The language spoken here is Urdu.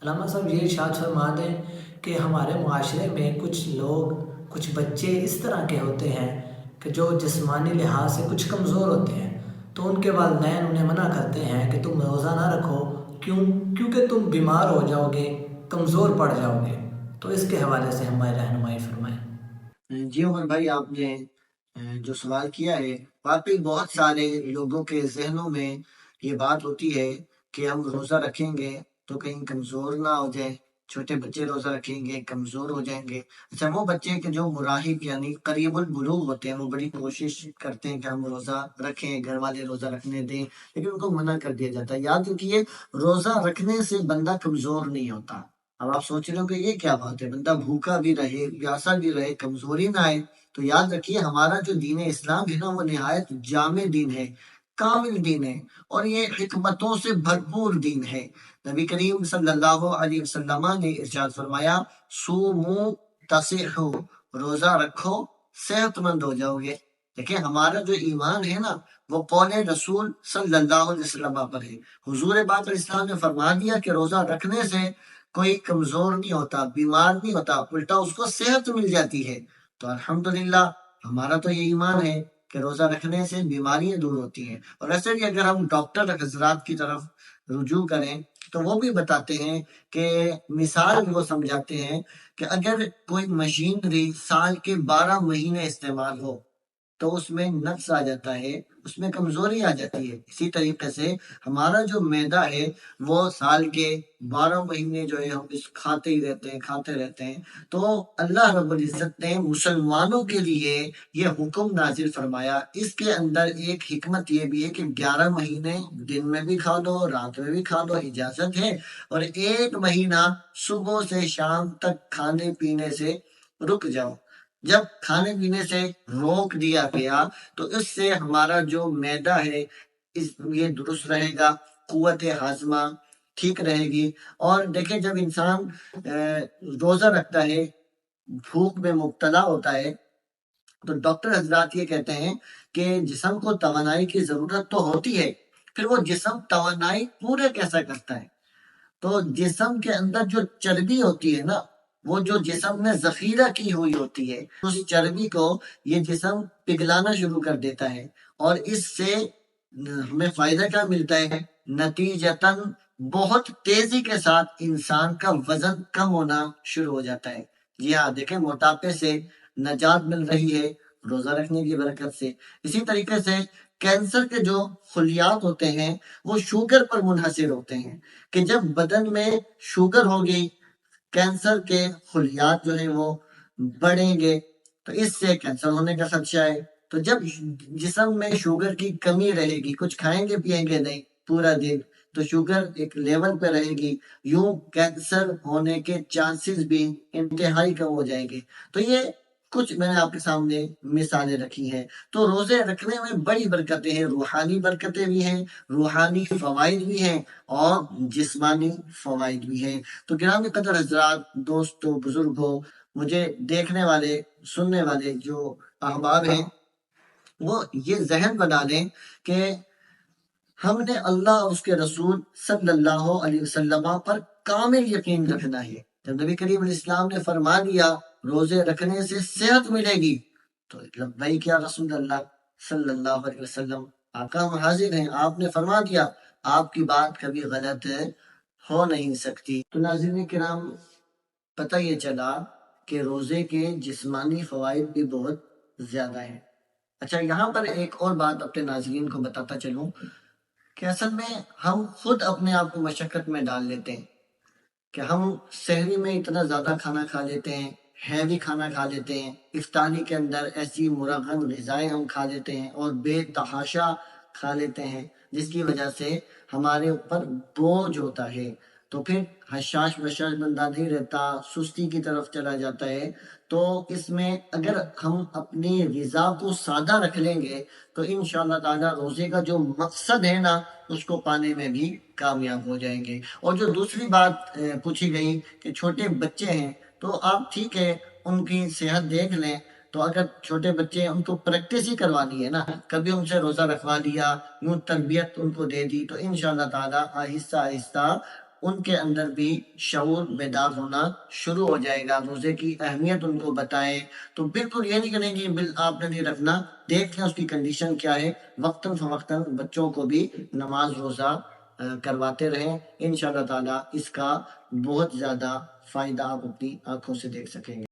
علامہ صاحب یہ ارشاد فرما دیں کہ ہمارے معاشرے میں کچھ لوگ کچھ بچے اس طرح کے ہوتے ہیں کہ جو جسمانی لحاظ سے کچھ کمزور ہوتے ہیں، تو ان کے والدین انہیں منع کرتے ہیں کہ تم روزہ نہ رکھو، کیونکہ تم بیمار ہو جاؤ گے، کمزور پڑ جاؤ گے۔ تو اس کے حوالے سے ہماری رہنمائی فرمائیں۔ جی عمر بھائی، آپ نے جو سوال کیا ہے، واقعی بہت سارے لوگوں کے ذہنوں میں یہ بات ہوتی ہے کہ ہم روزہ رکھیں گے تو کہیں کمزور نہ ہو جائے، چھوٹے بچے روزہ رکھیں گے کمزور ہو جائیں گے۔ اچھا، وہ بچے کے جو مراہق یعنی قریب البلوغ ہوتے ہیں وہ بڑی کوشش کرتے ہیں کہ ہم روزہ رکھیں، گھر والے روزہ رکھنے دیں، لیکن ان کو منع کر دیا جاتا ہے۔ یاد رکھیے، روزہ رکھنے سے بندہ کمزور نہیں ہوتا۔ اب آپ سوچ رہے ہو کہ یہ کیا بات ہے، بندہ بھوکا بھی رہے، پیاسا بھی رہے، کمزوری نہ آئے؟ تو یاد رکھیے، ہمارا جو دین اسلام ہے نا، وہ نہایت جامع دین ہے، کامل دین ہے، اور یہ حکمتوں سے بھرپور دین ہے۔ نبی کریم صلی اللہ علیہ وسلم نے ارشاد فرمایا، سومو تصحو، روزہ رکھو صحت مند ہو جاؤ گے۔ دیکھیں، ہمارا جو ایمان ہے نا، وہ قول رسول صلی اللہ علیہ وسلم پر ہے۔ حضور پاک علیہ السلام نے فرما دیا کہ روزہ رکھنے سے کوئی کمزور نہیں ہوتا، بیمار نہیں ہوتا، الٹا اس کو صحت مل جاتی ہے۔ تو الحمدللہ، ہمارا تو یہ ایمان ہے کہ روزہ رکھنے سے بیماریاں دور ہوتی ہیں۔ اور ایسے بھی اگر ہم ڈاکٹر حضرات کی طرف رجوع کریں تو وہ بھی بتاتے ہیں کہ مثال وہ سمجھاتے ہیں کہ اگر کوئی مشینری سال کے 12 مہینے استعمال ہو تو اس میں نقص آ جاتا ہے، اس میں کمزوری آ جاتی ہے۔ اسی طریقے سے ہمارا جو معدہ ہے وہ سال کے 12 مہینے جو ہے ہم اس کھاتے ہی رہتے ہیں، کھاتے رہتے ہیں۔ تو اللہ رب العزت نے مسلمانوں کے لیے یہ حکم نازل فرمایا۔ اس کے اندر ایک حکمت یہ بھی ہے کہ 11 مہینے دن میں بھی کھا لو، رات میں بھی کھا لو، اجازت ہے، اور 1 مہینہ صبح سے شام تک کھانے پینے سے رک جاؤ۔ جب کھانے پینے سے روک دیا گیا تو اس سے ہمارا جو معدہ ہے یہ درست رہے گا، قوت ہاضمہ ٹھیک رہے گی۔ اور دیکھیں، جب انسان روزہ رکھتا ہے، بھوک میں مبتلا ہوتا ہے، تو ڈاکٹر حضرات یہ کہتے ہیں کہ جسم کو توانائی کی ضرورت تو ہوتی ہے، پھر وہ جسم توانائی پورے کیسا کرتا ہے؟ تو جسم کے اندر جو چربی ہوتی ہے نا، وہ جو جسم نے ذخیرہ کی ہوئی ہوتی ہے، اس چربی کو یہ جسم پگھلانا شروع کر دیتا ہے، اور اس سے ہمیں فائدہ کیا ملتا ہے؟ نتیجتاً بہت تیزی کے ساتھ انسان کا وزن کم ہونا شروع ہو جاتا ہے۔ جی ہاں، دیکھیں، موٹاپے سے نجات مل رہی ہے روزہ رکھنے کی برکت سے۔ اسی طریقے سے کینسر کے جو خلیات ہوتے ہیں وہ شوگر پر منحصر ہوتے ہیں، کہ جب بدن میں شوگر ہوگی، کینسر کے خلیات جو ہیں وہ بڑھیں گے، تو اس سے کینسر ہونے کا خدشہ ہے۔ تو جب جسم میں شوگر کی کمی رہے گی، کچھ کھائیں گے پیئیں گے نہیں پورا دن، تو شوگر ایک لیول پہ رہے گی، یوں کینسر ہونے کے چانسز بھی انتہائی کم ہو جائیں گے۔ تو یہ کچھ میں نے آپ کے سامنے مثالیں رکھی ہیں۔ تو روزے رکھنے میں بڑی برکتیں ہیں، روحانی برکتیں بھی ہیں، روحانی فوائد بھی ہیں، اور جسمانی فوائد بھی ہیں۔ تو گرامی قدر حضرات، دوستو، بزرگوں، مجھے دیکھنے والے، سننے والے جو احباب ہیں، وہ یہ ذہن بنا لیں کہ ہم نے اللہ اور اس کے رسول صلی اللہ علیہ وسلم پر کامل یقین رکھنا ہے۔ جب نبی کریم علیہ السلام نے فرما دیا روزے رکھنے سے صحت ملے گی، تو لبیک یا رسول اللہ صلی اللہ علیہ وسلم، آقا ہم حاضر ہیں، آپ نے فرما دیا، آپ کی بات کبھی غلط ہو نہیں سکتی۔ تو ناظرین کرام، پتہ یہ چلا کہ روزے کے جسمانی فوائد بھی بہت زیادہ ہیں۔ اچھا، یہاں پر ایک اور بات اپنے ناظرین کو بتاتا چلوں کہ اصل میں ہم خود اپنے آپ کو مشقت میں ڈال لیتے ہیں کہ ہم سحری میں اتنا زیادہ کھانا کھا لیتے ہیں، ہیوی کھانا کھا لیتے ہیں، افطاری کے اندر ایسی مرغن غذائیں ہم کھا لیتے ہیں اور بے تحاشا کھا لیتے ہیں، جس کی وجہ سے ہمارے اوپر بوجھ ہوتا ہے۔ تو پھر حشاش وشاش بندہ نہیں رہتا، سستی کی طرف چلا جاتا ہے۔ تو اس میں اگر ہم اپنی غذا کو سادہ رکھ لیں گے تو انشاءاللہ تعالی روزے کا جو مقصد ہے نا، اس کو پانے میں بھی کامیاب ہو جائیں گے۔ اور جو دوسری بات پوچھی گئی کہ چھوٹے بچے ہیں، تو آپ ٹھیک ہے ان کی صحت دیکھ لیں۔ تو اگر چھوٹے بچے ہیں، ان کو پریکٹس ہی کروانی ہے نا، کبھی ان سے روزہ رکھوا لیا، یوں تربیت ان کو دے دی، تو انشاءاللہ تعالی آہستہ آہستہ ان کے اندر بھی شعور بیدار ہونا شروع ہو جائے گا. روزے کی اہمیت ان کو بتائیں تو بالکل یہ نہیں کریں کہ آپ نے نہیں رکھنا، دیکھ لیں اس کی کنڈیشن کیا ہے، وقتاً فوقتاً بچوں کو بھی نماز روزہ کرواتے رہیں. انشاءاللہ تعالیٰ اس کا بہت زیادہ فائدہ آپ اپنی آنکھوں سے دیکھ سکیں گے.